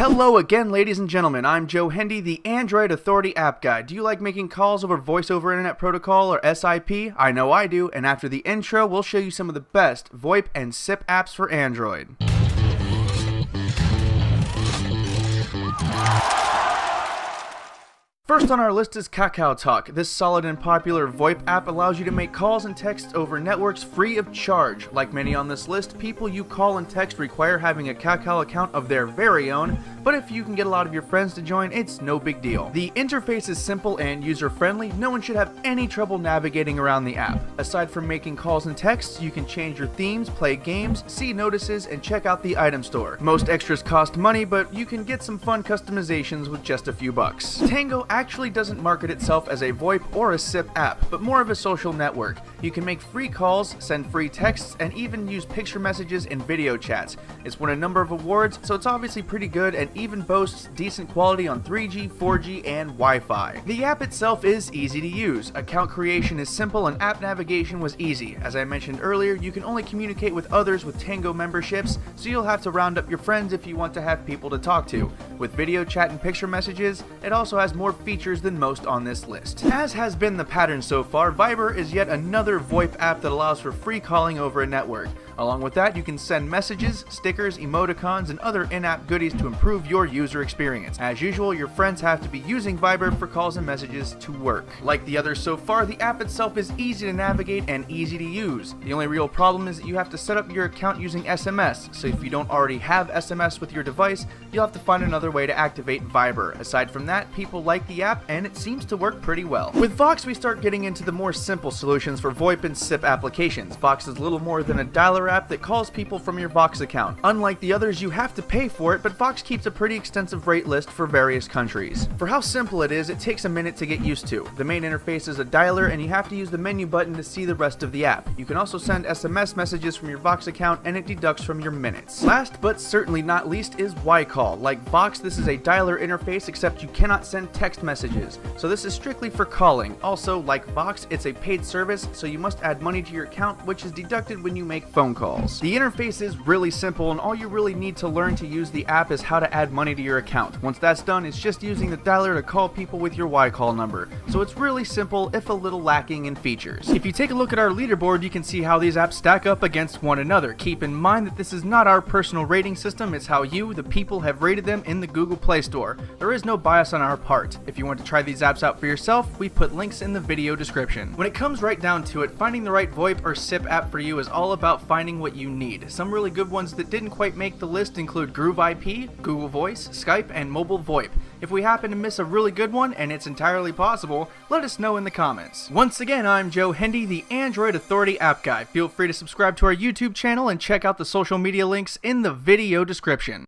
Hello again, ladies and gentlemen. I'm Joe Hendy, the Android Authority App Guy. Do you like making calls over Voice over Internet Protocol or SIP? I know I do, and after the intro, we'll show you some of the best VoIP and SIP apps for Android. First on our list is KakaoTalk. This solid and popular VoIP app allows you to make calls and texts over networks free of charge. Like many on this list, people you call and text require having a Kakao account of their very own, but if you can get a lot of your friends to join, it's no big deal. The interface is simple and user-friendly. No one should have any trouble navigating around the app. Aside from making calls and texts, you can change your themes, play games, see notices, and check out the item store. Most extras cost money, but you can get some fun customizations with just a few bucks. Tango actually doesn't market itself as a VoIP or a SIP app, but more of a social network. You can make free calls, send free texts, and even use picture messages and video chats. It's won a number of awards, so it's obviously pretty good and even boasts decent quality on 3G, 4G, and Wi-Fi. The app itself is easy to use. Account creation is simple and app navigation was easy. As I mentioned earlier, you can only communicate with others with Tango memberships, so you'll have to round up your friends if you want to have people to talk to. With video chat and picture messages, it also has more features than most on this list. As has been the pattern so far, Viber is yet another VoIP app that allows for free calling over a network. Along with that, you can send messages, stickers, emoticons, and other in-app goodies to improve your user experience. As usual, your friends have to be using Viber for calls and messages to work. Like the others so far, the app itself is easy to navigate and easy to use. The only real problem is that you have to set up your account using SMS, so if you don't already have SMS with your device, you'll have to find another way to activate Viber. Aside from that, people like the app and it seems to work pretty well. With Vox, we start getting into the more simple solutions for VoIP and SIP applications. Vox is little more than a dialer app that calls people from your Vox account. Unlike the others, you have to pay for it, but Vox keeps a pretty extensive rate list for various countries. For how simple it is, it takes a minute to get used to. The main interface is a dialer and you have to use the menu button to see the rest of the app. You can also send SMS messages from your Vox account and it deducts from your minutes. Last but certainly not least is YCall. Like Vox, this is a dialer interface except you cannot send text messages, so this is strictly for calling. Also, like Vox, it's a paid service, so you must add money to your account, which is deducted when you make phone calls. The interface is really simple and all you really need to learn to use the app is how to add money to your account. Once that's done, it's just using the dialer to call people with your YCall number. So it's really simple, if a little lacking in features. If you take a look at our leaderboard, you can see how these apps stack up against one another. Keep in mind that this is not our personal rating system, it's how you, the people, have rated them in the Google Play Store. There is no bias on our part. If you want to try these apps out for yourself, we put links in the video description. When it comes right down to it, finding the right VoIP or SIP app for you is all about finding what you need. Some really good ones that didn't quite make the list include GrooveIP, Google Voice, Skype, and Mobile VoIP. If we happen to miss a really good one, and it's entirely possible, let us know in the comments. Once again, I'm Joe Hendy, the Android Authority App Guy. Feel free to subscribe to our YouTube channel and check out the social media links in the video description.